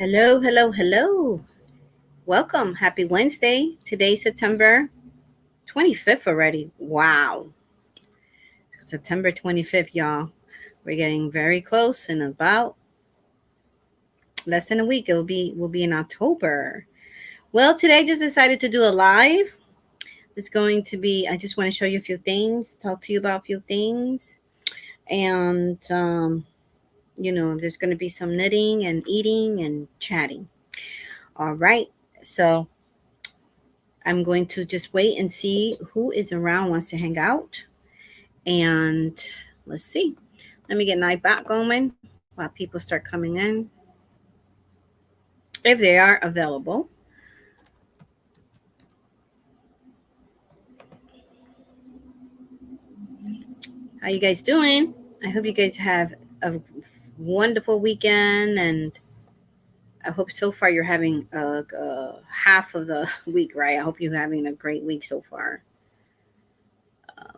Hello, hello, hello. Welcome. Happy Wednesday. Today's September 25th already. Wow. September 25th, y'all. We're getting very close in about less than a week. We'll be in October. Well, today I just decided to do a live. It's going to be I just want to show you a few things, talk to you about a few things. And there's going to be some knitting and eating and chatting. All right. So I'm going to just wait and see who is around, wants to hang out. And let's see. Let me get Nightbot going while people start coming in, if they are available. How you guys doing? I hope you guys have a wonderful weekend, and I hope so far you're having half of the week right. I hope you're having a great week so far.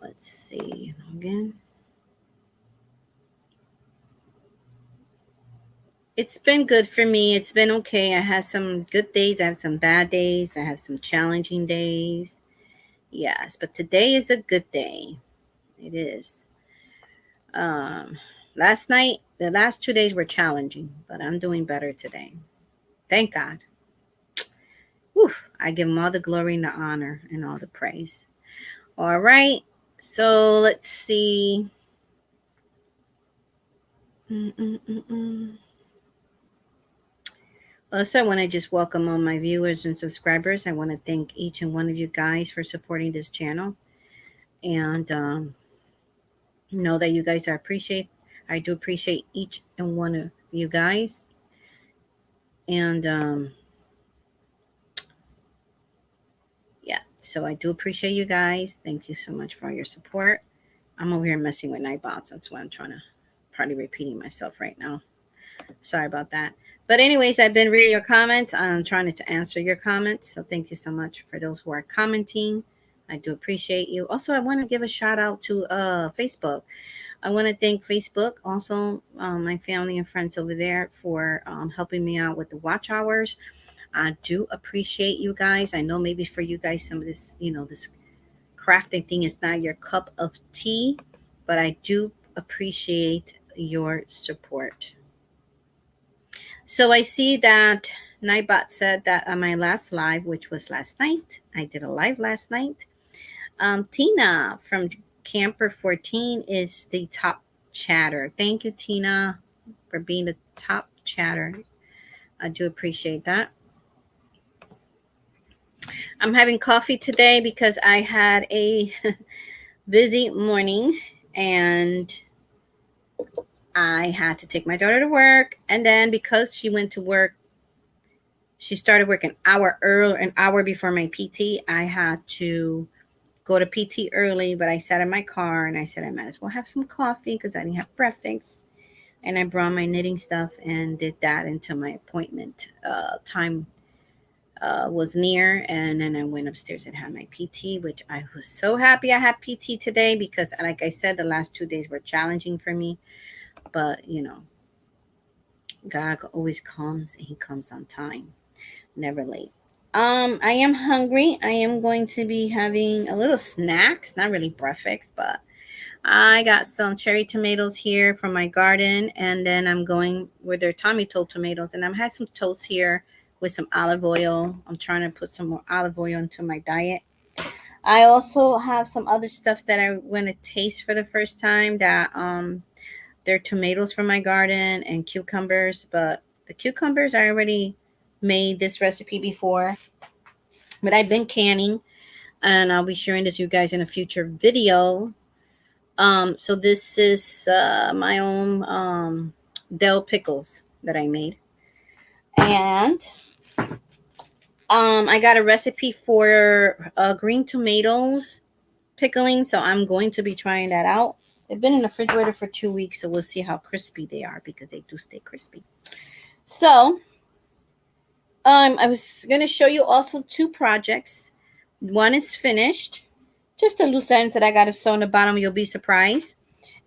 Let's see again. It's been good for me. It's been okay. I have some good days. I have some bad days. I have some challenging days. Yes, but today is a good day. It is. Um, the last 2 days were challenging, but I'm doing better today. Thank God. Whew, I give him all the glory and the honor and all the praise. All right. So let's see. Also, I want to just welcome all my viewers and subscribers. I want to thank each and one of you guys for supporting this channel. And know that you guys are appreciate. I do appreciate each and one of you guys. And yeah, so I do appreciate you guys. Thank you so much for your support. I'm over here messing with Nightbots. That's why I'm trying to probably repeating myself right now. Sorry about that. But anyways, I've been reading your comments. I'm trying to answer your comments. So thank you so much for those who are commenting. I do appreciate you. Also, I want to give a shout out to Facebook. I want to thank Facebook, also my family and friends over there for helping me out with the watch hours. I do appreciate you guys. I know maybe for you guys, some of this, this crafting thing is not your cup of tea, but I do appreciate your support. So I see that Nightbot said that on my last live, which was last night, I did a live last night. Tina from Camper 14 is the top chatter. Thank you, Tina, for being the top chatter. I do appreciate that. I'm having coffee today because I had a busy morning and I had to take my daughter to work. And then because she went to work, she started work an hour before my PT. I had to go to PT early, but I sat in my car and I said I might as well have some coffee because I didn't have breakfast. And I brought my knitting stuff and did that until my appointment time was near. And then I went upstairs and had my PT, which I was so happy I had PT today because, like I said, the last 2 days were challenging for me. But, God always comes and he comes on time, never late. I am hungry. I am going to be having a little snack. It's not really breakfast, but I got some cherry tomatoes here from my garden, and then I'm going with their Tommy Toll tomatoes, and I've had some toast here with some olive oil. I'm trying to put some more olive oil into my diet. I also have some other stuff that I want to taste for the first time. That they're tomatoes from my garden and cucumbers, but the cucumbers I already made this recipe before, but I've been canning, and I'll be sharing this with you guys in a future video. So this is my own dill pickles that I made, and I got a recipe for green tomatoes pickling, so I'm going to be trying that out. They've been in the refrigerator for 2 weeks, so we'll see how crispy they are because they do stay crispy. So I was going to show you also 2 projects. One is finished, just a loose ends that I got to sew on the bottom. You'll be surprised.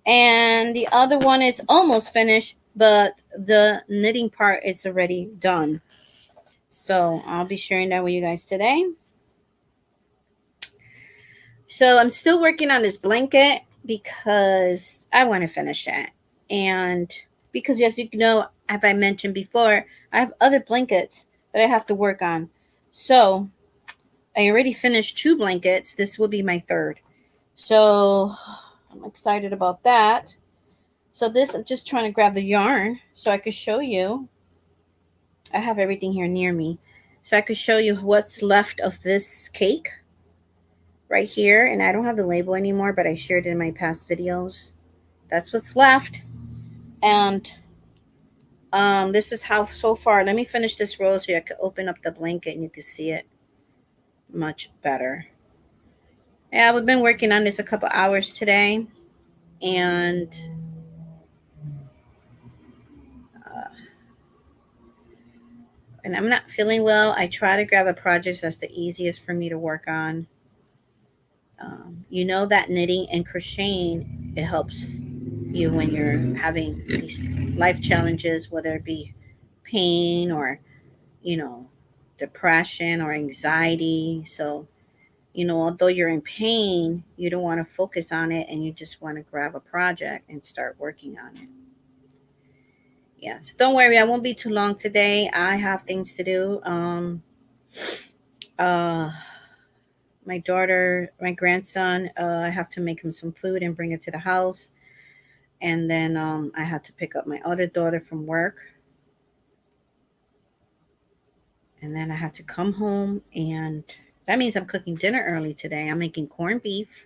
And the other one is almost finished, but the knitting part is already done. So I'll be sharing that with you guys today. So I'm still working on this blanket because I want to finish it. And because, as you know, as I mentioned before, I have other blankets that I have to work on. So I already finished 2 blankets. This will be my 3rd. So I'm excited about that. So this, I'm just trying to grab the yarn so I could show you. I have everything here near me. So I could show you what's left of this cake right here. And I don't have the label anymore, but I shared it in my past videos. That's what's left. And this is how so far. Let me finish this row so I can open up the blanket and you can see it much better. Yeah, we've been working on this a couple hours today. And I'm not feeling well. I try to grab a project that's the easiest for me to work on. You know that knitting and crocheting, it helps you when you're having these life challenges, whether it be pain or, you know, depression or anxiety. So, you know, although you're in pain, you don't want to focus on it and you just want to grab a project and start working on it. Yeah, so don't worry, I won't be too long today. I have things to do. Uh, my daughter, my grandson, I have to make him some food and bring it to the house. And then I had to pick up my other daughter from work. And then I had to come home, and that means I'm cooking dinner early today. I'm making corned beef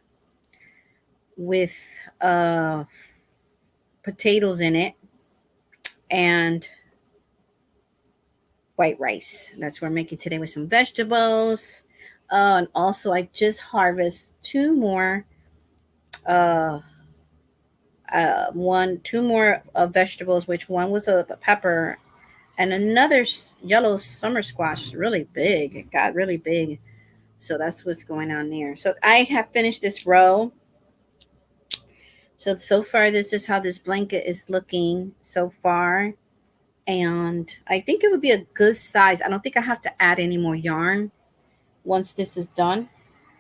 with potatoes in it and white rice. That's what I'm making today with some vegetables. And also, I just harvest 2 more, uh, 2 more vegetables. Which one was a pepper, and another yellow summer squash, really big. It got really big. So that's what's going on there. So I have finished this row. So far, this is how this blanket is looking so far. And I think it would be a good size. I don't think I have to add any more yarn once this is done,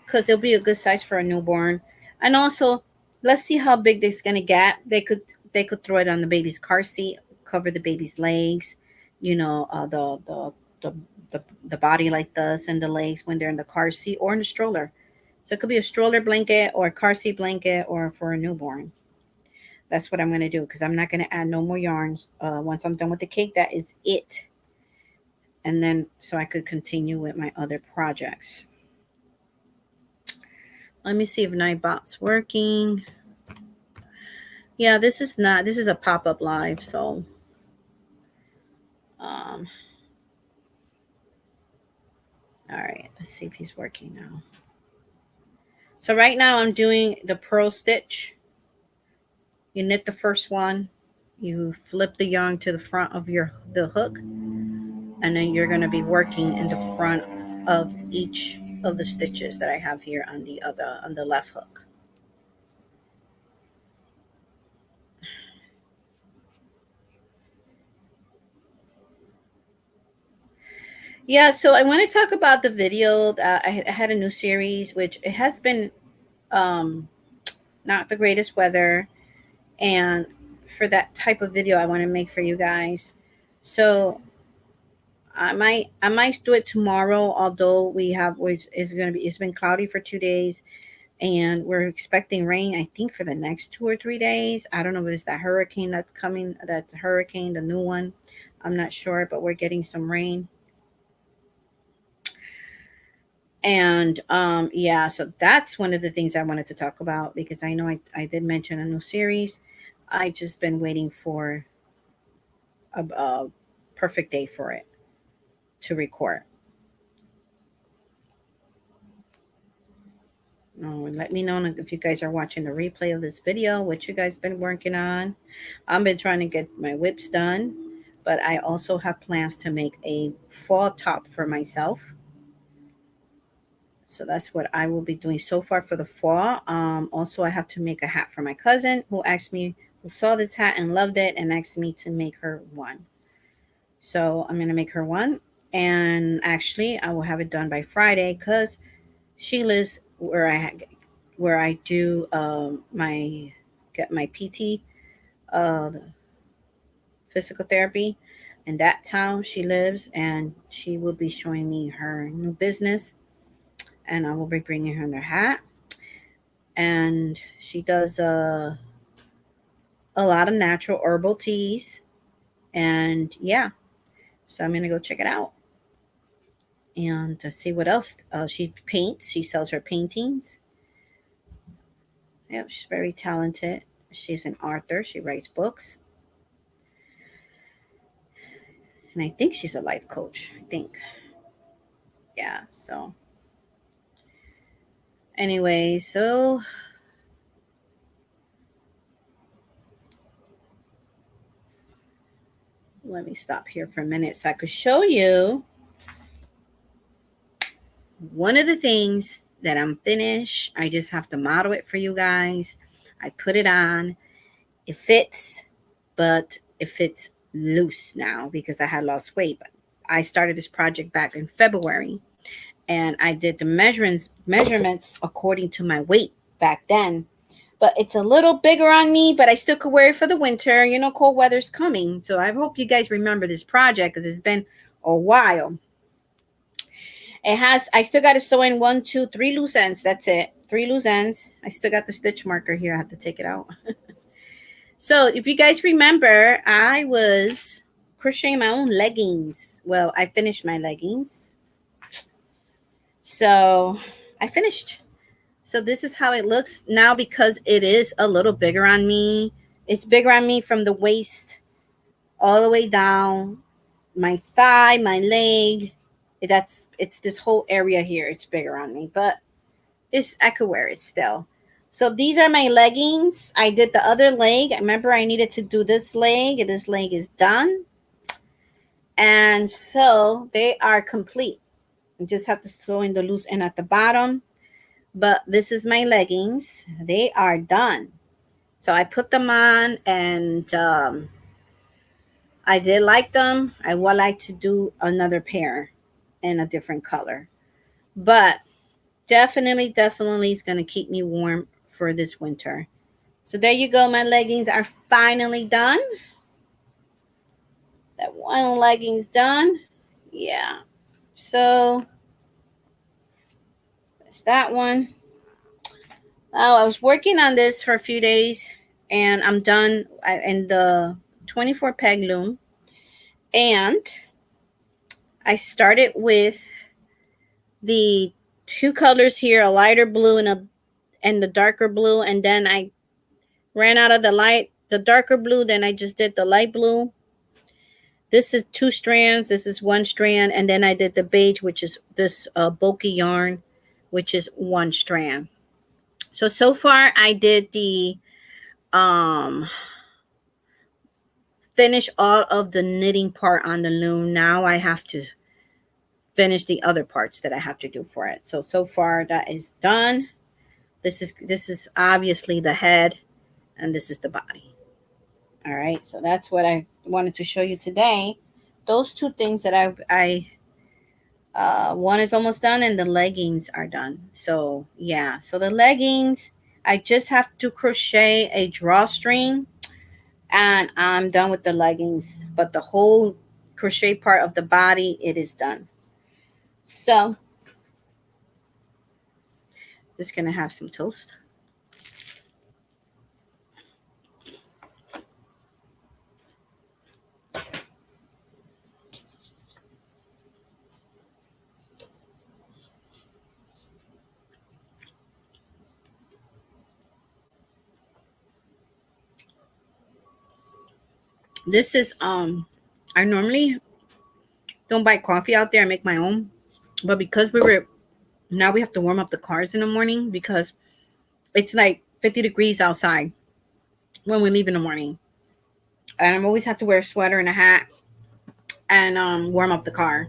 because it'll be a good size for a newborn. And also, let's see how big this is going to get. They could throw it on the baby's car seat, cover the baby's legs, you know, the, the, the body like this, and the legs when they're in the car seat or in the stroller. So it could be a stroller blanket or a car seat blanket or for a newborn. That's what I'm going to do, because I'm not going to add no more yarns. Once I'm done with the cake, that is it. And then so I could continue with my other projects. Let me see if Nightbot's working. Yeah, this is not. This is a pop-up live, so all right, let's see if he's working now. So right now I'm doing the purl stitch. You knit the first one, you flip the yarn to the front of the hook, and then you're going to be working in the front of each of the stitches that I have here on the left hook. Yeah, so I want to talk about the video that I had a new series, which it has been um, not the greatest weather, and for that type of video I want to make for you guys. So I might do it tomorrow, although it's been cloudy for 2 days, and we're expecting rain, I think, for the next 2 or 3 days. I don't know if it's that hurricane that's coming, the new one. I'm not sure, but we're getting some rain. And yeah, so that's one of the things I wanted to talk about, because I know I did mention a new series. I just been waiting for a perfect day for it to record. And let me know if you guys are watching the replay of this video, what you guys been working on. I've been trying to get my whips done, but I also have plans to make a fall top for myself. So that's what I will be doing so far for the fall. Also, I have to make a hat for my cousin who asked me saw this hat and loved it and asked me to make her one. So I'm going to make her one. And actually, I will have it done by Friday because she lives where I do get my PT physical therapy. In that town she lives, and she will be showing me her new business, and I will be bringing her her hat. And she does a lot of natural herbal teas, and yeah, so I'm gonna go check it out and to see what else. She paints. She sells her paintings. Yep, she's very talented. She's an author. She writes books, and I think she's a life coach. I think, yeah. So anyway, so let me stop here for a minute so I could show you one of the things that I'm finished. I just have to model it for you guys. I put it on. It fits, but it fits loose now because I had lost weight. But I started this project back in February, and I did the measurements according to my weight back then. But it's a little bigger on me, but I still could wear it for the winter. You know, cold weather's coming. So I hope you guys remember this project because it's been a while. I still got to sew in 1, 2, 3 loose ends. That's it. 3 loose ends. I still got the stitch marker here. I have to take it out. So if you guys remember, I was crocheting my own leggings. Well, I finished my leggings. So I finished. So this is how it looks now because it is a little bigger on me. It's bigger on me from the waist all the way down, my thigh, my leg. It's this whole area here. It's bigger on me, but I could wear it still. So these are my leggings. I did the other leg. I remember I needed to do this leg. This leg is done. And so they are complete. You just have to sew in the loose end at the bottom. But this is my leggings. They are done. So I put them on, and I did like them. I would like to do another pair in a different color. But definitely is going to keep me warm for this winter. So there you go. My leggings are finally done. That one legging's done. Yeah. So that's that one. Oh, I was working on this for a few days, and I'm done in the 24 peg loom. And I started with the 2 colors here, a lighter blue and the darker blue, and then I ran out of the darker blue, then I just did the light blue. This is 2 strands, this is 1 strand, and then I did the beige, which is this bulky yarn, which is 1 strand. So far I did the finish all of the knitting part on the loom. Now I have to finish the other parts that I have to do for it. So far that is done. This is obviously the head, and this is the body. All right, so that's what I wanted to show you today. Those 2 things that I one is almost done, and the leggings are done. So yeah, so the leggings, I just have to crochet a drawstring, and I'm done with the leggings. But the whole crochet part of the body, it is done. So just gonna have some toast. This is I normally don't buy coffee out there. I make my own, but because now we have to warm up the cars in the morning because it's like 50 degrees outside when we leave in the morning, and I always have to wear a sweater and a hat and warm up the car.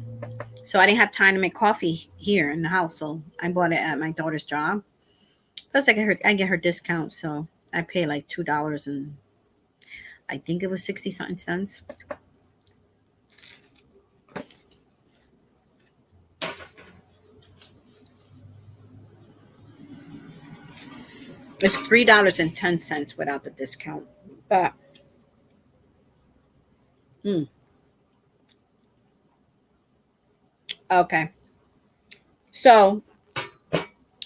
So I didn't have time to make coffee here in the house, so I bought it at my daughter's job. Plus, I get her discount, so I pay like $2 and I think it was 60 something cents. It's $3.10 without the discount. But okay. So,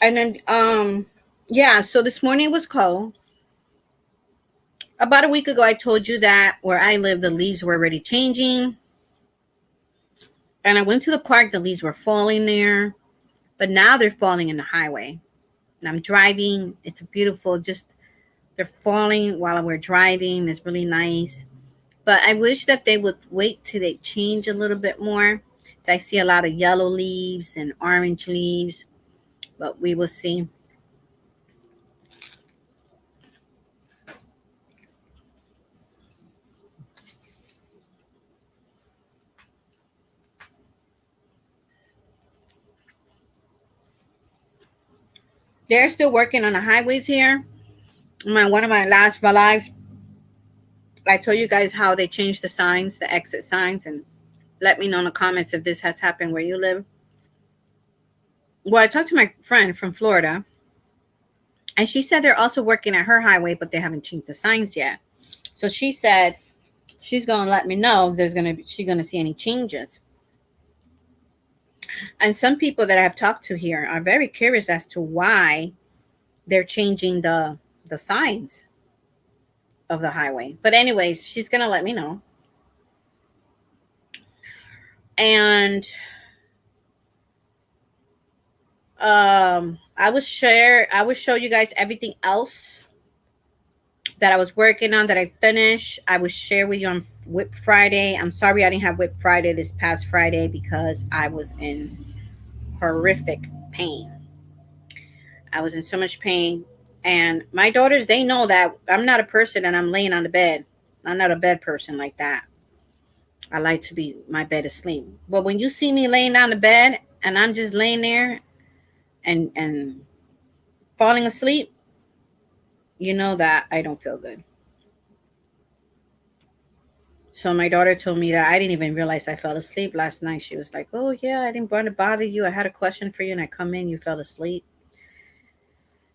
and then yeah, so this morning was cold. About a week ago I told you that where I live the leaves were already changing. And I went to the park, the leaves were falling there, but now they're falling in the highway. And I'm driving. It's beautiful, just they're falling while we're driving. It's really nice. But I wish that they would wait till they change a little bit more. I see a lot of yellow leaves and orange leaves, but we will see. They're still working on the highways here. One of my last lives, I told you guys how they changed the signs, the exit signs, and let me know in the comments if this has happened where you live. Well, I talked to my friend from Florida, and she said they're also working at her highway, but they haven't changed the signs yet. So she said she's gonna let me know if she's gonna see any changes. And some people that I've talked to here are very curious as to why they're changing the signs of the highway. But anyways, she's gonna let me know. And I will show you guys everything else that I was working on that I finished. I will share with you on Whip Friday. I'm sorry I didn't have Whip Friday this past Friday because I was in horrific pain. I was in so much pain. And my daughters, they know that I'm not a person and I'm laying on the bed. I'm not a bed person like that. I like to be my bed asleep. But when you see me laying on the bed and I'm just laying there and falling asleep, you know that I don't feel good. So my daughter told me that I didn't even realize I fell asleep last night. She was like, "Oh yeah, I didn't want to bother you. I had a question for you, and I come in, you fell asleep."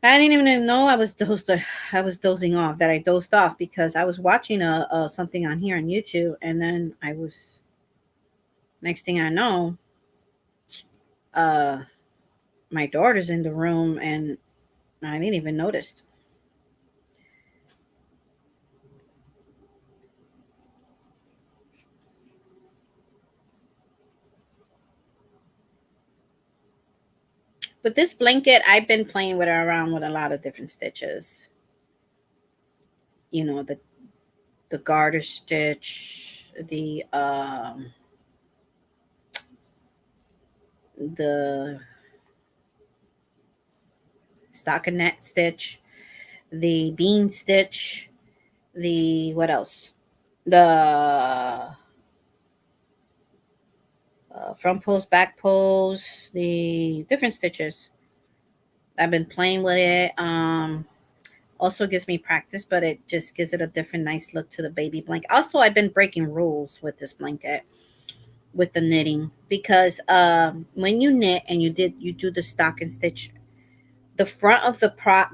I didn't even know I was dozing off. That I dozed off because I was watching something on here on YouTube, and then I was. Next thing I know, uh, my daughter's in the room, and I didn't even notice. But this blanket, I've been playing with it around with a lot of different stitches. You know, the garter stitch, the stockinette stitch, the bean stitch, the what else? The front pose, back pose, the different stitches. I've been playing with it. Also gives me practice, but it just gives it a different nice look to the baby blanket. Also, I've been breaking rules with this blanket with the knitting because when you knit and you do the stocking stitch, the front of the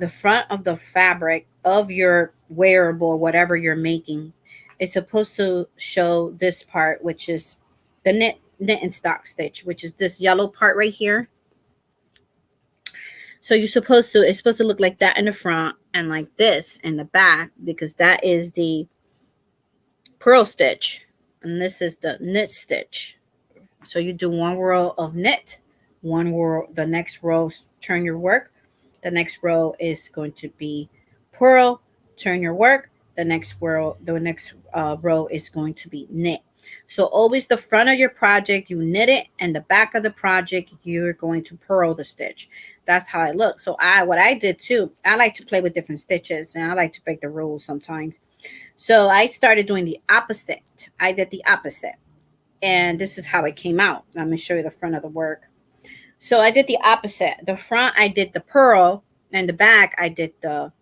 front of the fabric of your wearable, whatever you're making, is supposed to show this part, which is the knit and stock stitch, which is this yellow part right here. So it's supposed to look like that in the front and like this in the back, because that is the purl stitch and this is the knit stitch. So you do one row of knit, one row, the next row, turn your work. The next row is going to be purl, turn your work. The next row is going to be knit. So always the front of your project, you knit it, and the back of the project, you're going to purl the stitch. That's how it looks. So what I did too, I like to play with different stitches, and I like to break the rules sometimes. So I started doing the opposite. I did the opposite. And this is how it came out. I'm going to show you the front of the work. So I did the opposite. The front, I did the purl, and the back, I did the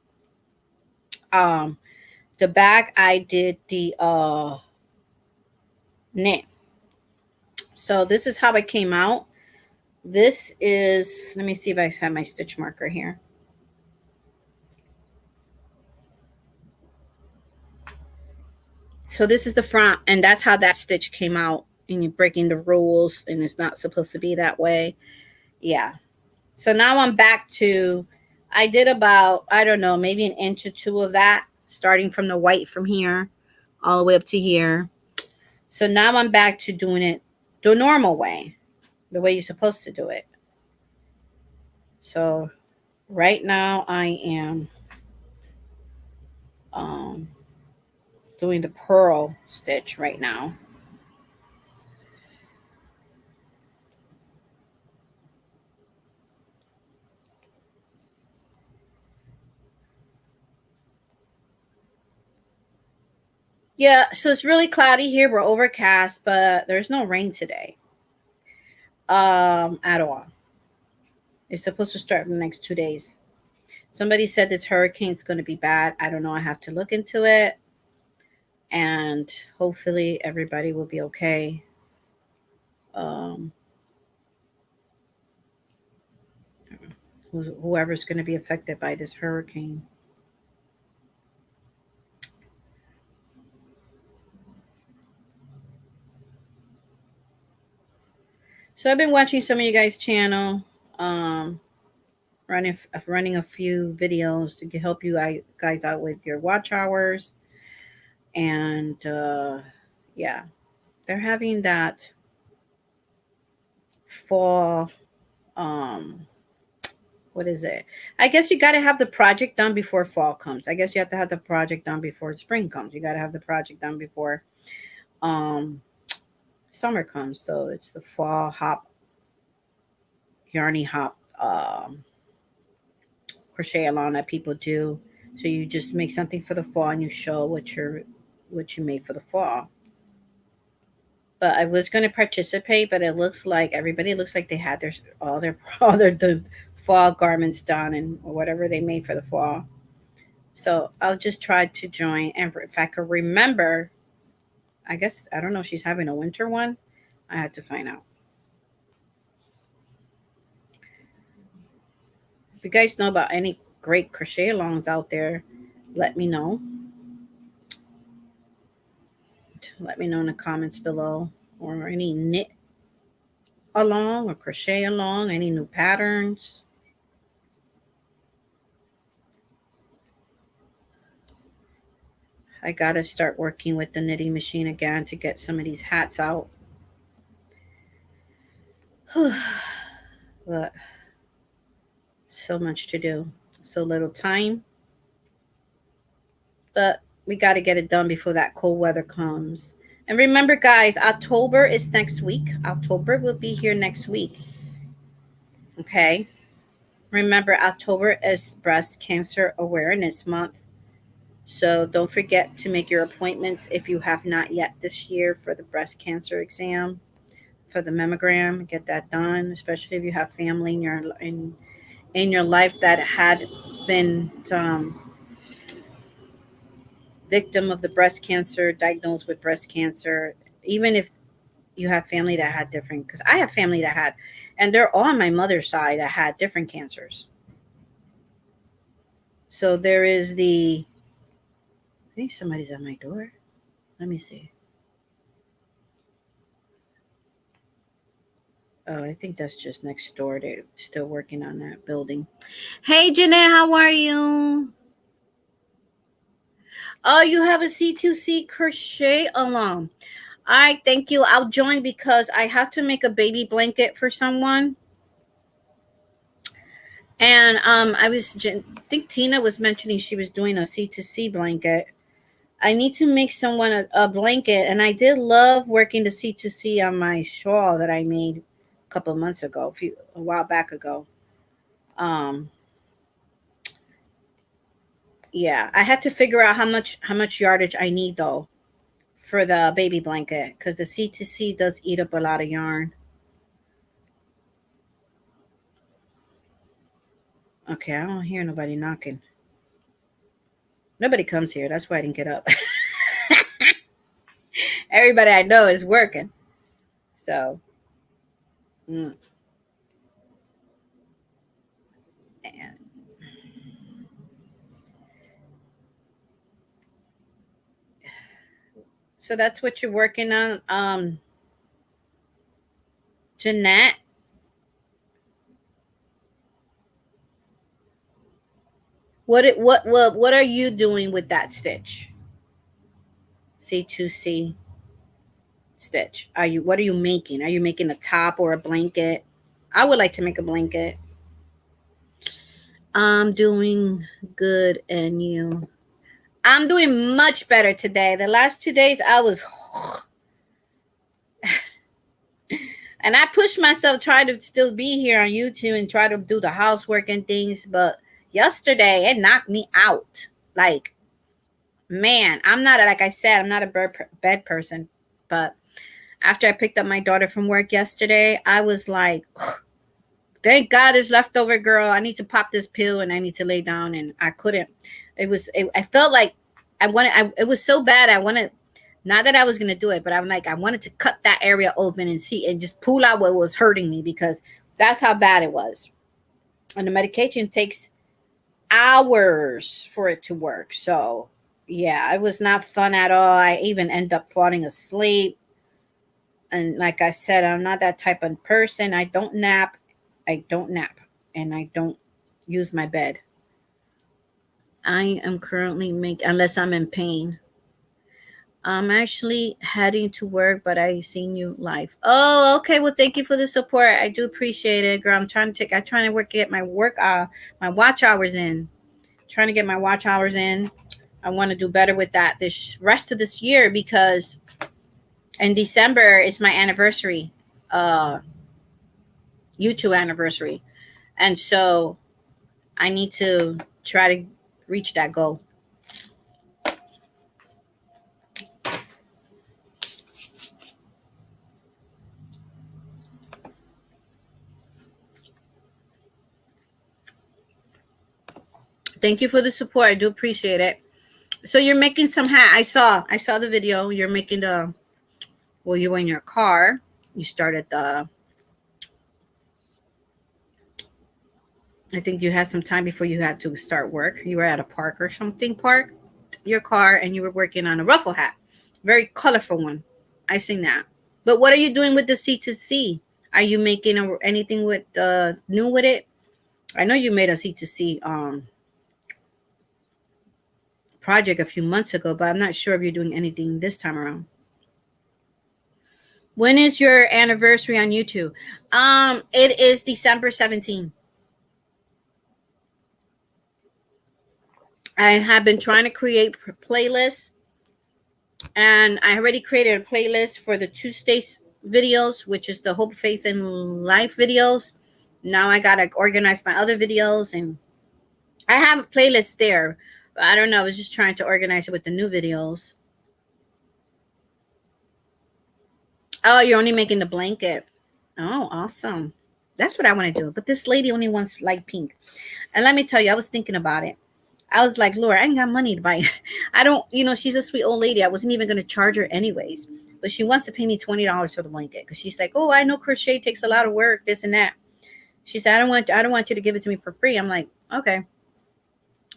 The back I did the knit. So this is how it came out. This is, let me see if I have my stitch marker here. So this is the front, and that's how that stitch came out. And you're breaking the rules, and it's not supposed to be that way. Yeah. So now I'm back to, I did about, I don't know, maybe an inch or two of that, starting from the white from here all the way up to here. So now I'm back to doing it the normal way, the way you're supposed to do it. So right now I am um, doing the purl stitch right now. Yeah, so it's really cloudy here. We're overcast, but there's no rain today. At all. It's supposed to start in the next 2 days. Somebody said this hurricane's going to be bad. I don't know. I have to look into it. And hopefully everybody will be okay. Um, whoever's going to be affected by this hurricane. So I've been watching some of you guys' channel, um, running a few videos to help you guys out with your watch hours, and yeah, they're having that fall. What is it? I guess you got to have the project done before fall comes. I guess you have to have the project done before spring comes. You got to have the project done before um summer comes. So it's the fall hop, yarny hop crochet along that people do. So you just make something for the fall and you show what you made for the fall. But I was going to participate, but it looks like everybody looks like they had their all their all their the fall garments done and whatever they made for the fall. So I'll just try to join, and if I could remember, I guess I don't know if she's having a winter one. I had to find out. If you guys know about any great crochet alongs out there, let me know. Let me know in the comments below, or any knit along or crochet along, any new patterns. I gotta start working with the knitting machine again to get some of these hats out. But so much to do, so little time. But we got to get it done before that cold weather comes. And remember, guys, October is next week. October will be here next week. Okay. Remember, October is Breast Cancer Awareness Month. So don't forget to make your appointments if you have not yet this year for the breast cancer exam, for the mammogram. Get that done, especially if you have family in your life that had been victim of the breast cancer, diagnosed with breast cancer. Even if you have family that had different, because I have family that had, and they're all on my mother's side that had different cancers. So there is I think somebody's at my door. Let me see. Oh, I think that's just next door. They're still working on that building. Hey, Jeanette, how are you? Oh, you have a C2C crochet along. All right, thank you. I'll join because I have to make a baby blanket for someone. And I think Tina was mentioning she was doing a C2C blanket. I need to make someone a blanket, and I did love working the C2C on my shawl that I made a couple of months ago, a while back ago. Um, yeah, I had to figure out how much yardage I need though for the baby blanket because the C2C does eat up a lot of yarn. Okay, I don't hear nobody knocking. Nobody comes here. That's why I didn't get up. Everybody I know is working. So, and so that's what you're working on, Jeanette. What are you doing with that stitch? C2C stitch. What are you making? Are you making a top or a blanket? I would like to make a blanket. I'm doing good, and you? I'm doing much better today. The last 2 days I was and I pushed myself trying to still be here on YouTube and try to do the housework and things, but yesterday it knocked me out. Like, man, I'm not, like I said, I'm not a bed person, but after I picked up my daughter from work yesterday, I was like, thank God it's leftover, girl. I need to pop this pill and I need to lay down, and I couldn't. I felt like it was so bad. I wanted, not that I was going to do it, but I'm like, I wanted to cut that area open and see and just pull out what was hurting me, because that's how bad it was. And the medication takes hours for it to work. So, yeah, it was not fun at all. I even end up falling asleep. And like I said, I'm not that type of person. I don't nap. And I don't use my bed. I am currently making, unless I'm in pain. I'm actually heading to work, but I seen you live. Oh, okay. Well, thank you for the support. I do appreciate it, girl. I'm trying to get my my watch hours in. Trying to get my watch hours in. I want to do better with that this rest of this year, because in December is my anniversary, YouTube anniversary, and so I need to try to reach that goal. Thank you for the support. I do appreciate it. So you're making some hat. I saw the video. You're making you were in your car. You started I think you had some time before you had to start work. You were at a park or something, parked your car, and you were working on a ruffle hat. Very colorful one. I seen that. But what are you doing with the C2C? Are you making anything with new with it? I know you made a C2C project a few months ago, but I'm not sure if you're doing anything this time around. When is your anniversary on YouTube? It is December 17th. I have been trying to create playlists, and I already created a playlist for the Tuesday videos, which is the Hope, Faith, and Life videos. Now I gotta organize my other videos, and I have a playlist there, but I don't know. I was just trying to organize it with the new videos. Oh, you're only making the blanket. Oh, awesome. That's what I want to do. But this lady only wants light pink. And let me tell you, I was thinking about it. I was like, Lord, I ain't got money to buy it. I don't, she's a sweet old lady. I wasn't even going to charge her anyways. But she wants to pay me $20 for the blanket, because she's like, oh, I know crochet takes a lot of work, this and that. She said, I don't want you to give it to me for free. I'm like, okay.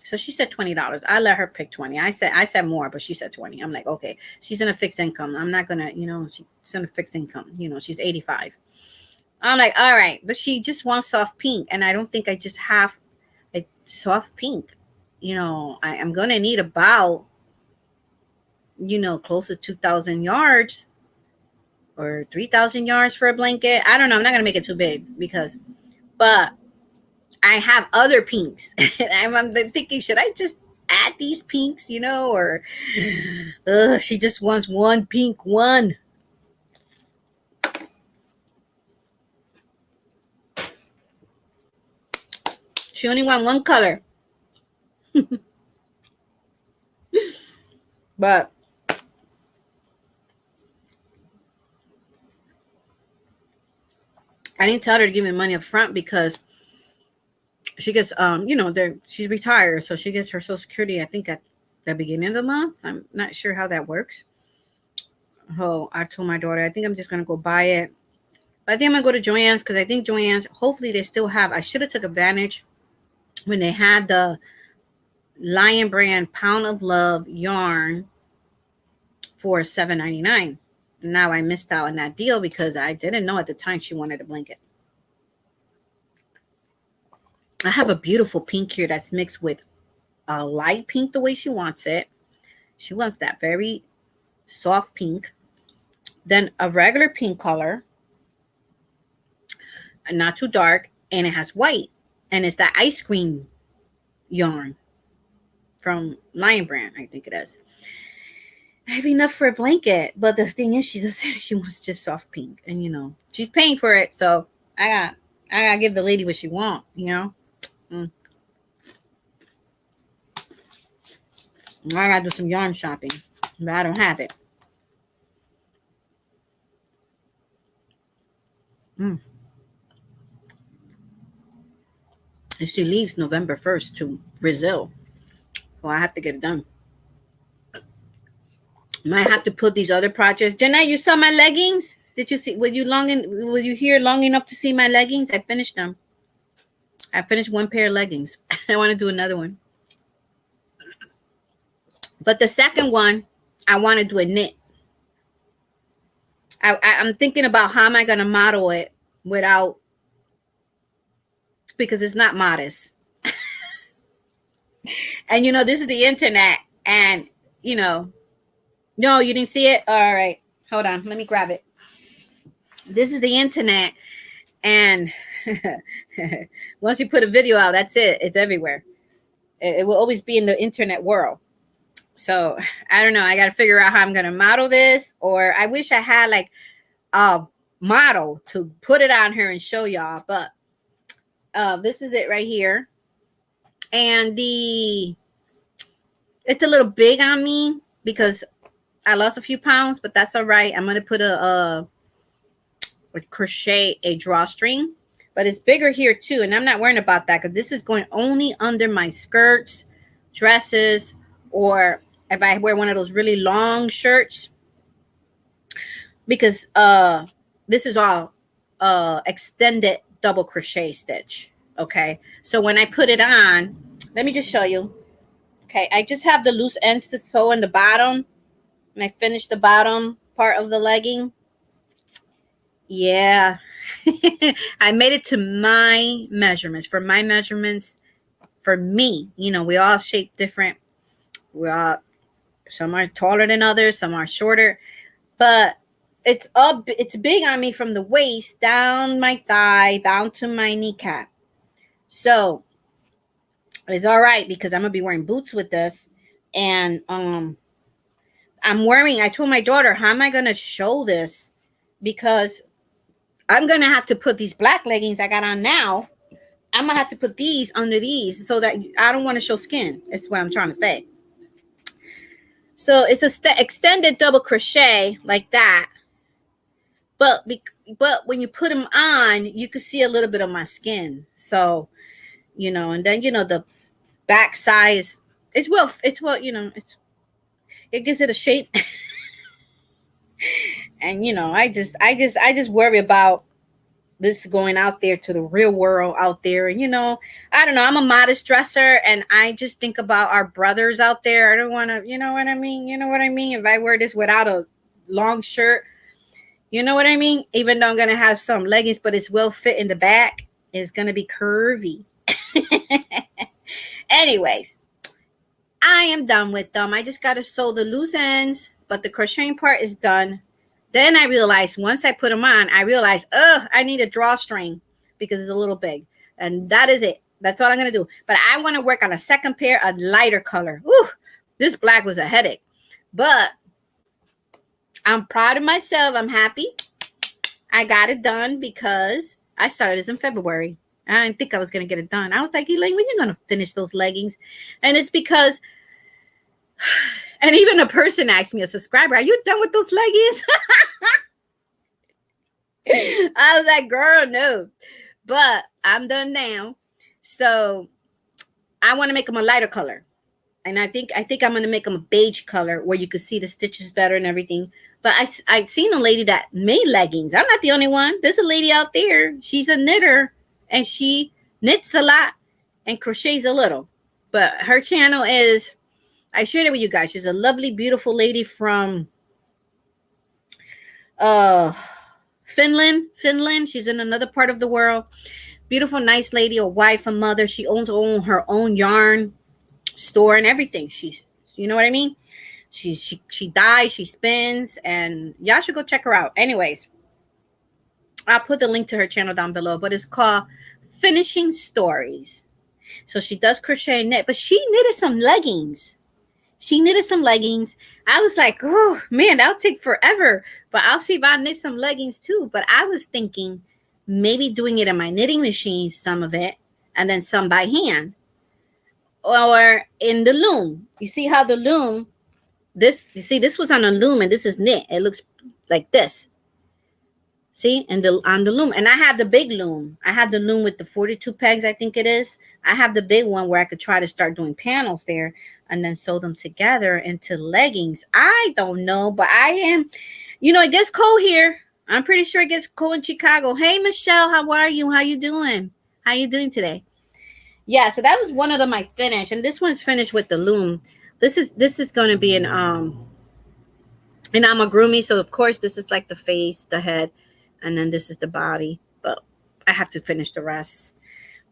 So she said $20. I let her pick 20. I said more, but she said 20. I'm like, okay. She's in a fixed income. I'm not gonna, she's in a fixed income. She's 85. I'm like, all right, but she just wants soft pink, and I don't think I just have a soft pink. I'm gonna need about, close to 2,000 yards or 3,000 yards for a blanket. I don't know. I'm not gonna make it too big, but I have other pinks. I'm thinking, should I just add these pinks, or she just wants one pink one. She only wants one color. But I didn't tell her to give me money up front, because she gets she's retired, so she gets her Social Security, I think, at the beginning of the month. I'm not sure how that works. Oh, I told my daughter, I think I'm just going to go buy it. I think I'm going to go to Joann's because I think Joann's, hopefully they still have, I should have took advantage when they had the Lion Brand Pound of Love yarn for $7.99. Now I missed out on that deal because I didn't know at the time she wanted a blanket. I have a beautiful pink here that's mixed with a light pink the way she wants it. She wants that very soft pink. Then a regular pink color, and not too dark, and it has white. And it's that ice cream yarn from Lion Brand, I think it is. I have enough for a blanket, but the thing is, she wants just soft pink, and you know she's paying for it, so I gotta give the lady what she want, you know. I gotta do some yarn shopping, but I don't have it. And she leaves November 1st to Brazil, so I have to get it done. Might have to put these other projects. Jenna, you saw my leggings? Did you see? Were you here long enough to see my leggings? I finished them. I finished one pair of leggings. I want to do another one. But the second one, I want to do a knit. I'm thinking about how am I going to model it without, because it's not modest. And, you know, this is the internet. And, you know, no, you didn't see it? All right. Hold on. Let me grab it. This is the internet. And once you put a video out, that's it. It's everywhere. It will always be in the internet world. So I don't know. I got to figure out how I'm going to model this. Or I wish I had like a model to put it on here and show y'all. But this is it right here. And it's a little big on me because I lost a few pounds, but that's all right. I'm going to put a crochet a drawstring, but it's bigger here too. And I'm not worrying about that because this is going only under my skirts, dresses, or if I wear one of those really long shirts, because this is all extended double crochet stitch. Okay, so when I put it on, let me just show you. Okay, I just have the loose ends to sew in the bottom, and I finished the bottom part of the legging. Yeah, I made it to my measurements. For my measurements, for me, you know, we all shape different. Some are taller than others, some are shorter, but it's big on me from the waist down my thigh, down to my kneecap. So it's all right because I'm gonna be wearing boots with this. And I'm worrying. I told my daughter, how am I gonna show this? Because I'm gonna have to put these black leggings I got on now. I'm gonna have to put these under these so that I don't want to show skin. That's what I'm trying to say. So it's a extended double crochet like that. But when you put them on, you can see a little bit of my skin. So, you know, and then, you know, the back size, it gives it a shape. And, you know, I just worry about this going out there to the real world out there. And, you know, I don't know, I'm a modest dresser, and I just think about our brothers out there. I don't want to, you know what I mean? If I wear this without a long shirt, you know what I mean? Even though I'm going to have some leggings, but it's well fit in the back, it's going to be curvy. Anyways, I am done with them. I just got to sew the loose ends, but the crocheting part is done. Then I realized once I put them on, I need a drawstring because it's a little big. And that is it. That's all I'm going to do. But I want to work on a second pair of lighter color. Whew, this black was a headache. But I'm proud of myself. I'm happy. I got it done because I started this in February. I didn't think I was going to get it done. I was like, Elaine, when are you going to finish those leggings? And it's because, and even a person asked me, a subscriber, are you done with those leggings? I was like, girl, no. But I'm done now. So I want to make them a lighter color. And I think I'm gonna make them a beige color where you could see the stitches better and everything. But I've seen a lady that made leggings. I'm not the only one. There's a lady out there. She's a knitter and she knits a lot and crochets a little. But her channel is, I shared it with you guys. She's a lovely, beautiful lady from uh Finland. She's in another part of the world. Beautiful, nice lady, a wife, a mother. She owns her own yarn store and everything. She's, you know what I mean? She dyes, she spins, and y'all should go check her out. Anyways, I'll put the link to her channel down below, but it's called Finishing Stories. So she does crochet and knit, but she knitted some leggings. I was like, oh man, that'll take forever, but I'll see if I knit some leggings too. But I was thinking maybe doing it in my knitting machine, some of it, and then some by hand or in the loom. You see how the loom, this was on a loom and this is knit. It looks like this. See, and on the loom, and I have the big loom. I have the loom with the 42 pegs, I think it is. I have the big one where I could try to start doing panels there and then sew them together into leggings. I don't know, but I am, it gets cold here. I'm pretty sure it gets cold in Chicago. Hey, Michelle, how are you? How you doing? How you doing today? Yeah, so that was one of them I finished, and this one's finished with the loom. This is going to be an amigurumi. So of course this is like the face, the head, and then this is the body. But I have to finish the rest.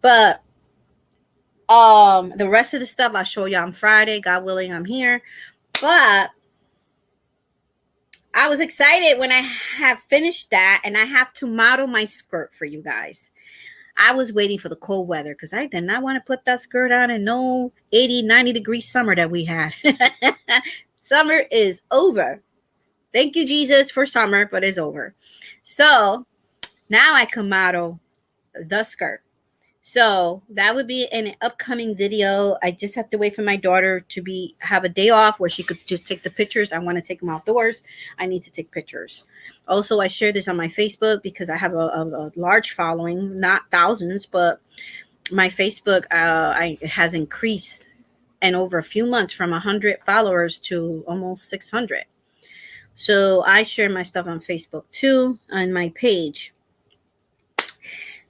But the rest of the stuff I'll show you on Friday. God willing, I'm here. But I was excited when I have finished that, and I have to model my skirt for you guys. I was waiting for the cold weather because I did not want to put that skirt on in no 80, 90-degree summer that we had. Summer is over. Thank you, Jesus, for summer, but it's over. So now I can model the skirt. So that would be an upcoming video. I just have to wait for my daughter to have a day off where she could just take the pictures. I want to take them outdoors. I need to take pictures. Also, I share this on my Facebook because I have a large following, not thousands, but my Facebook has increased in over a few months from 100 followers to almost 600. So I share my stuff on Facebook too, on my page.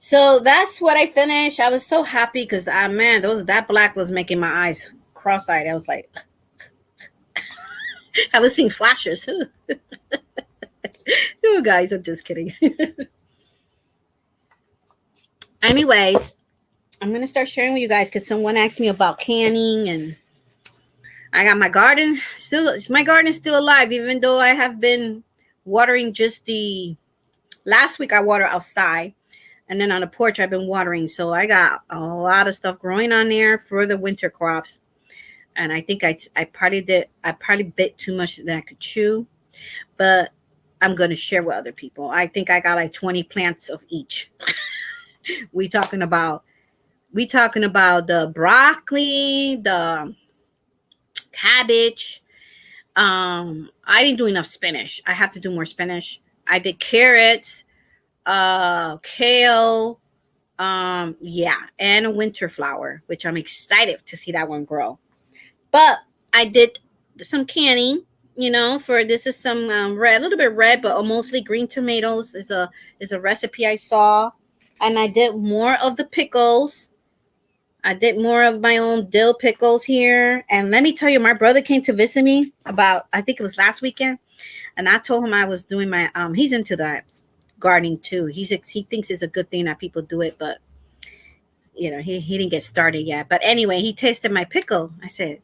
So that's what I finished. I was so happy because man, that black was making my eyes cross-eyed. I was like, I was seeing flashes. Oh, guys, I'm just kidding. Anyways, I'm gonna start sharing with you guys because someone asked me about canning, and I got my garden still. My garden is still alive, even though I have been watering last week I watered outside. And then on the porch, I've been watering. So I got a lot of stuff growing on there for the winter crops. And I think I probably bit too much that I could chew. But I'm going to share with other people. I think I got like 20 plants of each. we talking about the broccoli, the cabbage. I didn't do enough spinach. I have to do more spinach. I did carrots. Kale, yeah, and a winter flower, which I'm excited to see that one grow. But I did some canning, for this is some red, a little bit red, but mostly green tomatoes is a recipe I saw, and I did more of the pickles. I did more of my own dill pickles here, and let me tell you, my brother came to visit me I think it was last weekend, and I told him I was doing my he's into that gardening too. He thinks it's a good thing that people do it, but he didn't get started yet. But anyway, he tasted my pickle. I said,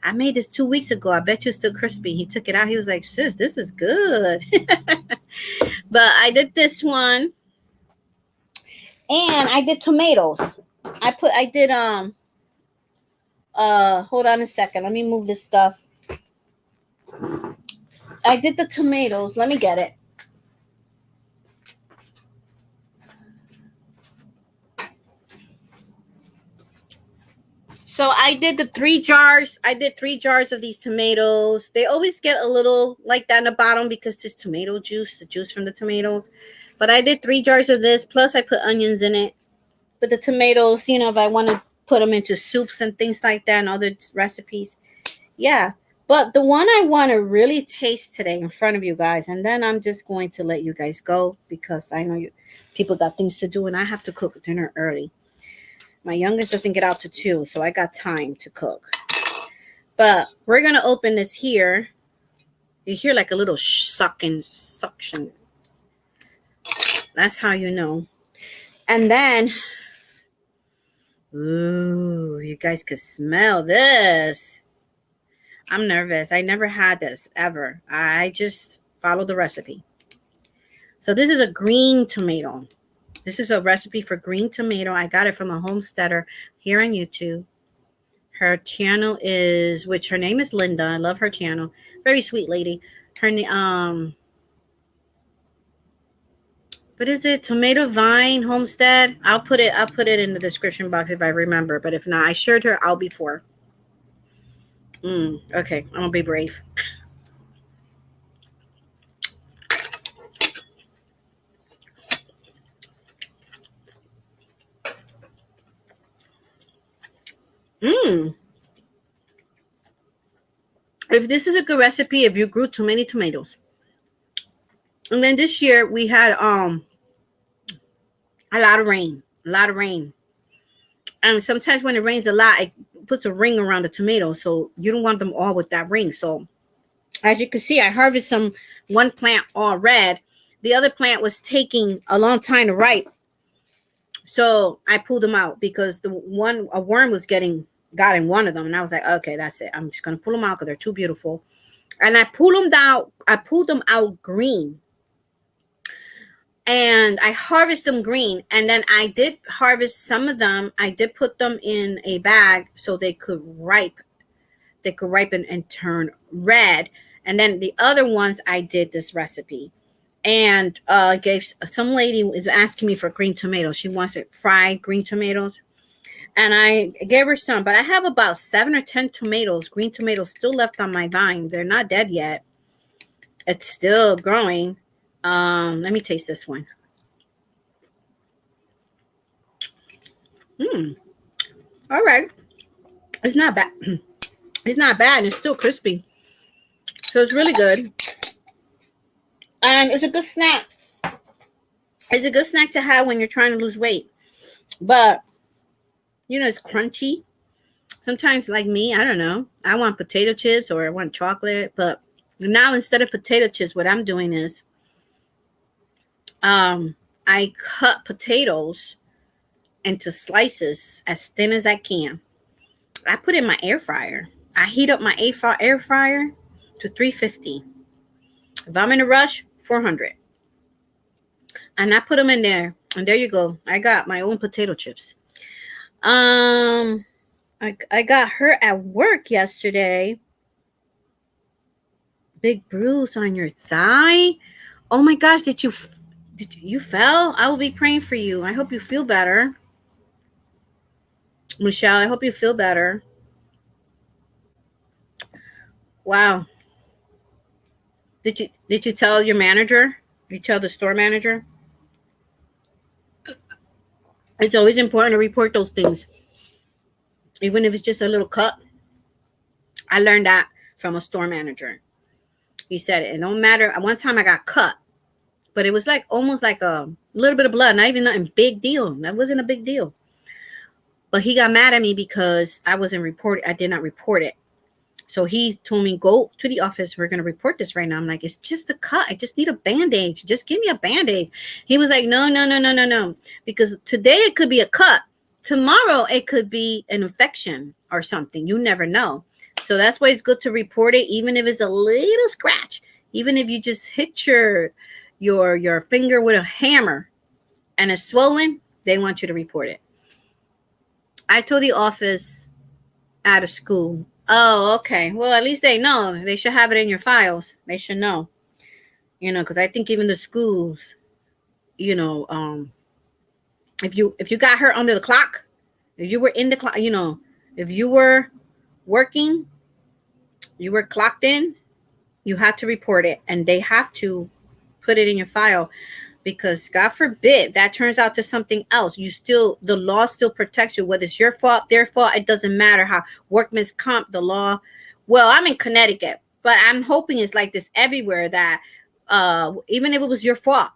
I made this 2 weeks ago. I bet you it's still crispy. He took it out. He was like, sis, this is good. But I did this one, and I did tomatoes. Hold on a second. Let me move this stuff. I did the tomatoes. Let me get it. So I did 3 jars. I did 3 jars of these tomatoes. They always get a little like that in the bottom because it's tomato juice, the juice from the tomatoes. But I did 3 jars of this. Plus I put onions in it. But the tomatoes, if I want to put them into soups and things like that and other recipes. Yeah. But the one I want to really taste today in front of you guys, and then I'm just going to let you guys go because I know you people got things to do and I have to cook dinner early. My youngest doesn't get out to 2, so I got time to cook. But we're going to open this here. You hear like a little suction. That's how you know. And then, ooh, you guys could smell this. I'm nervous. I never had this ever. I just follow the recipe. So this is a green tomato. This is a recipe for green tomato. I got it from a homesteader here on YouTube. Her channel is, which her name is Linda. I love her channel. Very sweet lady. Her what is it? Tomato Vine Homestead. I'll put it in the description box if I remember. But if not, I shared her out before. Okay, I'm gonna be brave. If this is a good recipe, if you grew too many tomatoes. And then this year we had a lot of rain. And sometimes when it rains a lot, it puts a ring around the tomatoes. So you don't want them all with that ring. So as you can see, I harvested one plant all red. The other plant was taking a long time to ripe. So I pulled them out because a worm got in one of them. And I was like, okay, that's it. I'm just going to pull them out because they're too beautiful. And I pulled them out green. And I harvest them green. And then I did harvest some of them. I did put them in a bag so they could ripen and turn red. And then the other ones, I did this recipe. And some lady is asking me for green tomatoes. She wants it fried green tomatoes. And I gave her some. But I have about 7 or 10 green tomatoes still left on my vine. They're not dead yet. It's still growing. Let me taste this one. All right. It's not bad. It's not bad. It's still crispy. So it's really good. And it's a good snack. It's a good snack to have when you're trying to lose weight. But, it's crunchy. Sometimes, like me, I don't know. I want potato chips or I want chocolate. But now instead of potato chips, what I'm doing is I cut potatoes into slices as thin as I can. I put in my air fryer. I heat up my air fryer to 350. If I'm in a rush, 400. And I put them in there. And there you go. I got my own potato chips. I got her at work yesterday. Big bruise on your thigh. Oh my gosh, did you fell? I will be praying for you. I hope you feel better. Michelle, I hope you feel better. Wow. Did you tell your manager? Did you tell the store manager? It's always important to report those things. Even if it's just a little cut. I learned that from a store manager. He said it don't matter. One time I got cut. But it was like almost like a little bit of blood. Not even nothing big deal. That wasn't a big deal. But he got mad at me because I did not report it. So he told me, go to the office. We're going to report this right now. I'm like, it's just a cut. I just need a Band-Aid. Just give me a Band-Aid. He was like, no. Because today it could be a cut. Tomorrow it could be an infection or something. You never know. So that's why it's good to report it, even if it's a little scratch. Even if you just hit your finger with a hammer and it's swollen, they want you to report it. I told the office out of school, oh, okay. Well, at least they know. They should have it in your files. They should know. Because I think even the schools, if you got hurt under the clock, if you were in the clock, if you were working, you were clocked in, you had to report it. And they have to put it in your file because God forbid that turns out to something else. The law still protects you, whether it's your fault, their fault. It doesn't matter how workman's comp, the law. Well, I'm in Connecticut, but I'm hoping it's like this everywhere, that even if it was your fault,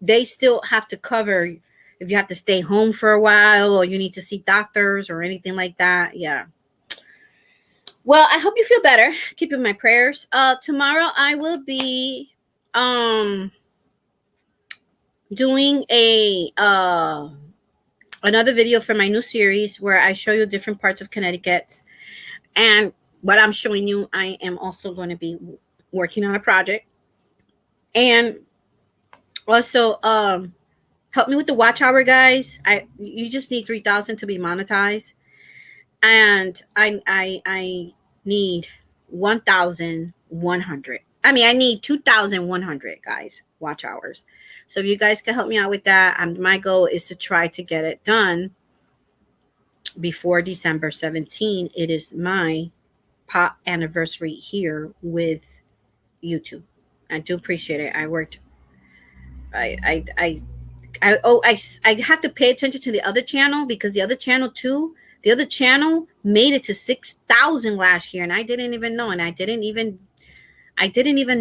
they still have to cover if you have to stay home for a while or you need to see doctors or anything like that. Yeah. Well, I hope you feel better. Keep in my prayers. Tomorrow I will be doing another video for my new series where I show you different parts of Connecticut. And what I'm showing you, I am also going to be working on a project. And also help me with the watch hour, guys. You just need 3,000 to be monetized. And I need 1,100. I need 2,100 guys watch hours. So if you guys can help me out with that, my goal is to try to get it done before December 17. It is my pop anniversary here with YouTube. I do appreciate it. I worked. I have to pay attention to the other channel, because the other channel made it to 6,000 last year, and I didn't even know. And I didn't even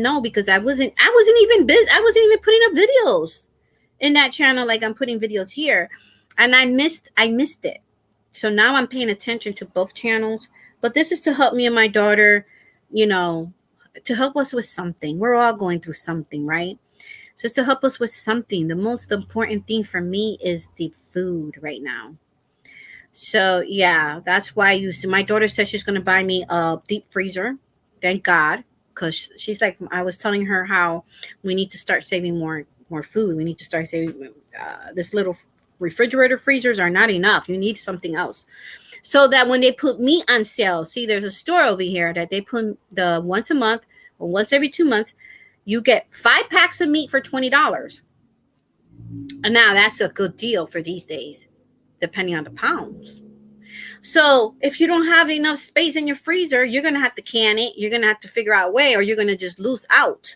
know, because I wasn't even busy. I wasn't even putting up videos in that channel like I'm putting videos here, and I missed it. So now I'm paying attention to both channels. But this is to help me and my daughter, to help us with something. We're all going through something, right? So it's to help us with something. The most important thing for me is the food right now. So yeah, that's why you see my daughter says she's going to buy me a deep freezer. Thank God. Because she's like, I was telling her how we need to start saving more food. We need to start saving this little refrigerator freezers are not enough. You need something else. So that when they put meat on sale, see, there's a store over here that they put the once a month or once every 2 months, you get 5 packs of meat for $20. And now that's a good deal for these days, depending on the pounds. So if you don't have enough space in your freezer, you're going to have to can it. You're going to have to figure out a way, or you're going to just lose out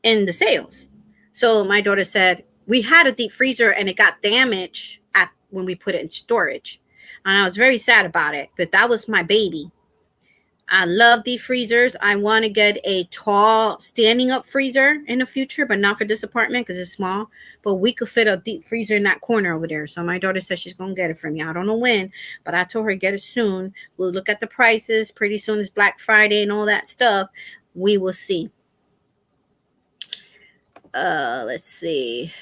in the sales. So my daughter said, we had a deep freezer and it got damaged when we put it in storage. And I was very sad about it, but that was my baby. I love deep freezers. I want to get a tall standing up freezer in the future, but not for this apartment because it's small. But we could fit a deep freezer in that corner over there. So my daughter says she's going to get it for me. I don't know when, but I told her get it soon. We'll look at the prices. Pretty soon it's Black Friday and all that stuff. We will see. Let's see.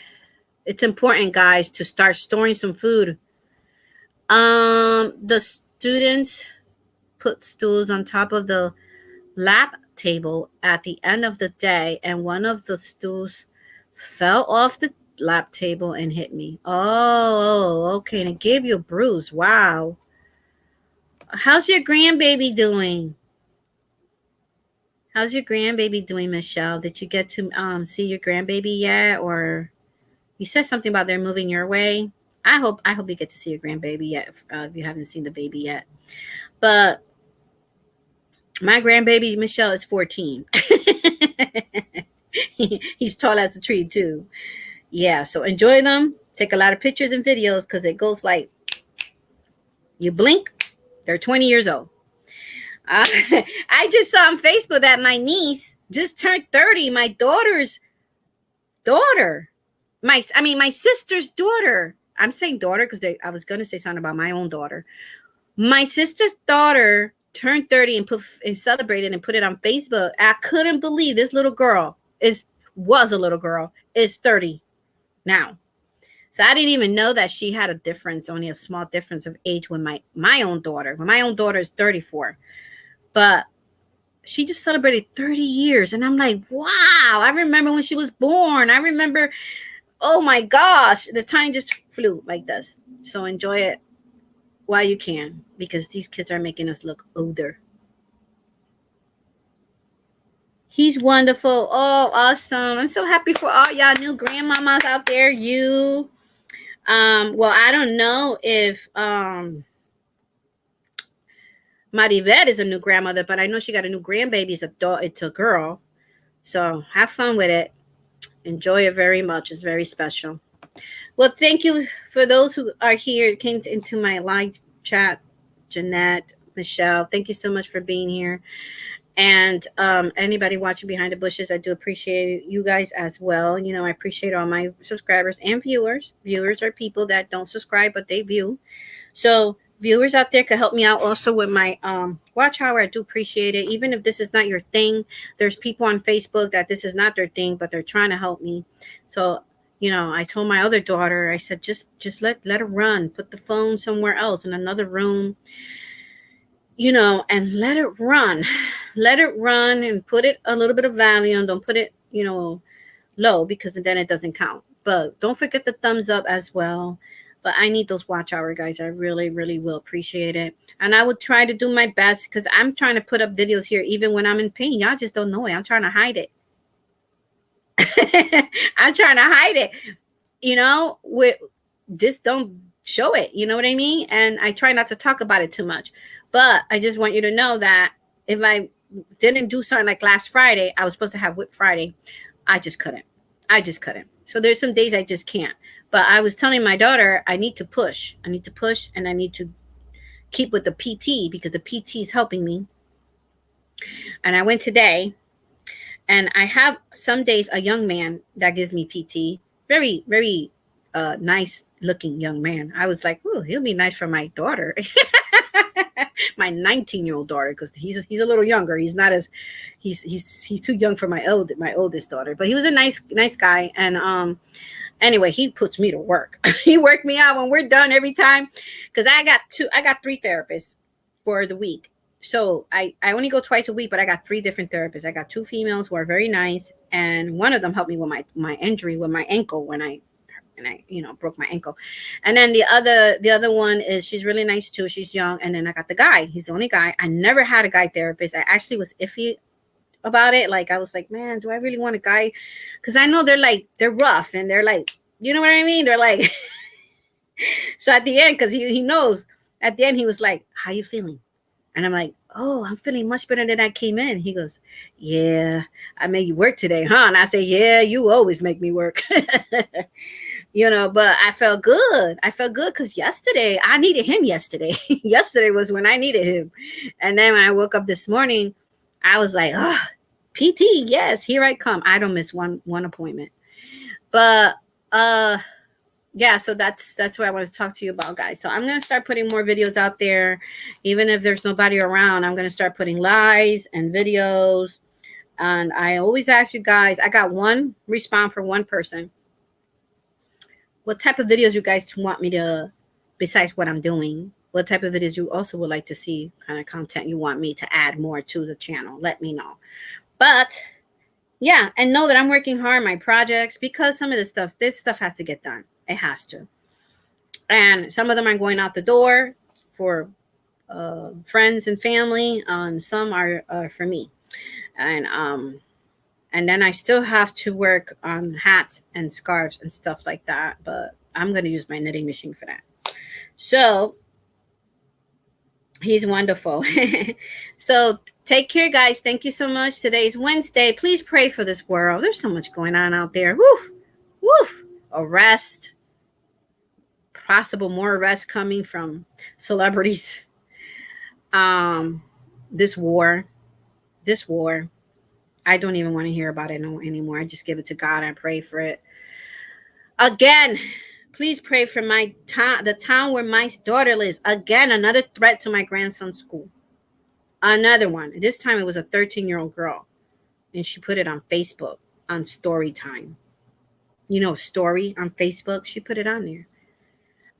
It's important, guys, to start storing some food. The students put stools on top of the lap table at the end of the day, and one of the stools fell off the lap table and hit me. Oh, okay. And it gave you a bruise. Wow. How's your grandbaby doing? How's your grandbaby doing, Michelle? Did you get to see your grandbaby yet? Or you said something about they're moving your way. I hope you get to see your grandbaby yet, if you haven't seen the baby yet. But my grandbaby, Michelle, is 14. He's tall as a tree, too. Yeah, so enjoy them. Take a lot of pictures and videos, because it goes like, you blink, they're 20 years old. I just saw on Facebook that my niece just turned 30. My daughter's daughter. My sister's daughter. I'm saying daughter because I was going to say something about my own daughter. My sister's daughter turned 30 and celebrated and put it on Facebook. I couldn't believe this little girl was a little girl, is 30 now. So I didn't even know that she had only a small difference of age with my own daughter. My own daughter is 34. But she just celebrated 30 years. And I'm like, wow, I remember when she was born. I remember, oh my gosh, the time just flew like this. So enjoy it while you can, because these kids are making us look older. He's wonderful. Oh, awesome. I'm so happy for all y'all new grandmamas out there. Well, I don't know if Maribeth is a new grandmother, but I know she got a new grandbaby. It's a girl. So have fun with it. Enjoy it very much. It's very special. Well, thank you for those who are here, came into my live chat. Jeanette, Michelle, thank you so much for being here. And anybody watching behind the bushes, I do appreciate you guys as well. You know, I appreciate all my subscribers and viewers. Viewers are people that don't subscribe, but they view. So viewers out there could help me out also with my watch hour. I do appreciate it. Even if this is not your thing, there's people on Facebook that this is not their thing, but they're trying to help me. So, you know, I told my other daughter, I said, just let her run. Put the phone somewhere else in another room, you know, and let it run. Let it run and put it a little bit of volume. Don't put it, you know, low, because then it doesn't count. But don't forget the thumbs up as well. But I need those watch hour, guys. I really, really will appreciate it. And I will try to do my best, because I'm trying to put up videos here even when I'm in pain. Y'all just don't know it. I'm trying to hide it. I'm trying to hide it. You know, just don't show it. You know what I mean? And I try not to talk about it too much. But I just want you to know that if I didn't do something like last Friday, I was supposed to have Whip Friday. I just couldn't. So there's some days I just can't. But I was telling my daughter, I need to push. And I need to keep with the PT, because the PT is helping me. And I went today, and I have some days a young man that gives me PT. Very, very nice looking young man. I was like, ooh, he'll be nice for my daughter. My 19-year-old daughter, because he's a little younger. He's not as he's too young for my oldest daughter, but he was a nice guy. And anyway, he puts me to work. He worked me out when we're done every time, because I got 3 therapists for the week. So I only go twice a week, but I got 3 different therapists. I got 2 females who are very nice, and one of them helped me with my injury with my ankle when I broke my ankle. And then the other one is, she's really nice too. She's young. And then I got the guy. He's the only guy. I never had a guy therapist. I actually was iffy about it. Like, I was like, man, do I really want a guy? Because I know they're rough, and they're like, you know what I mean? They're like, so at the end, because he knows, at the end he was like, how you feeling? And I'm like, oh, I'm feeling much better than I came in. He goes, yeah, I made you work today, huh? And I say, yeah, you always make me work. You know, but I felt good. Because yesterday, I needed him yesterday. Yesterday was when I needed him. And then when I woke up this morning, I was like, oh, PT, yes, here I come. I don't miss one appointment. But yeah, so that's what I want to talk to you about, guys. So I'm going to start putting more videos out there. Even if there's nobody around, I'm going to start putting lives and videos. And I always ask you guys, I got one response for one person. What type of videos you guys want me to, besides what I'm doing, what type of videos you also would like to see, kind of content you want me to add more to the channel, let me know. But yeah, and know that I'm working hard on my projects, because some of this stuff has to get done. It has to. And some of them are going out the door for friends and family, and some are for me. And then I still have to work on hats and scarves and stuff like that. But I'm going to use my knitting machine for that. So he's wonderful. So take care, guys. Thank you so much. Today's Wednesday. Please pray for this world. There's so much going on out there. Woof, woof. Arrest. Possible more arrests coming from celebrities. This war. I don't even want to hear about it anymore. I just give it to God and pray for it. Again, please pray for my town, the town where my daughter lives. Again, another threat to my grandson's school. Another one. This time it was a 13-year-old girl. And she put it on Facebook on story time. You know, story on Facebook. She put it on there.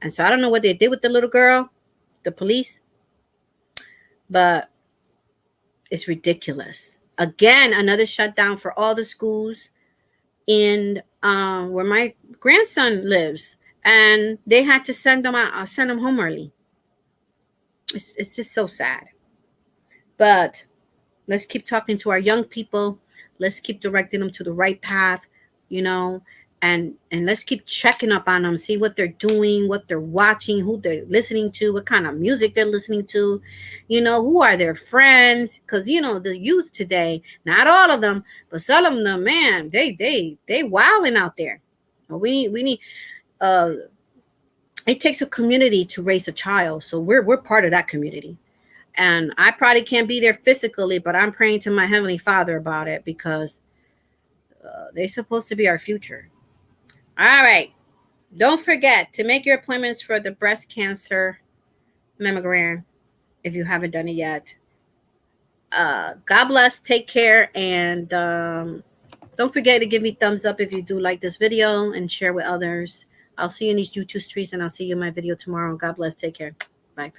And so I don't know what they did with the little girl, the police. But it's ridiculous. Again, another shutdown for all the schools in where my grandson lives, and they had to send them home early. It's just so sad. But let's keep talking to our young people. Let's keep directing them to the right path. You know, and let's keep checking up on them, see what they're doing, what they're watching, who they're listening to, what kind of music they're listening to, who are their friends. Because the youth today, not all of them, but some of them, man, they wilding out there. We need uh it takes a community to raise a child, so we're part of that community. And I probably can't be there physically, but I'm praying to my Heavenly Father about it, because they're supposed to be our future. All right. Don't forget to make your appointments for the breast cancer mammogram if you haven't done it yet. God bless. Take care. And don't forget to give me thumbs up if you do like this video, and share with others. I'll see you in these YouTube streets, and I'll see you in my video tomorrow. God bless. Take care. Bye.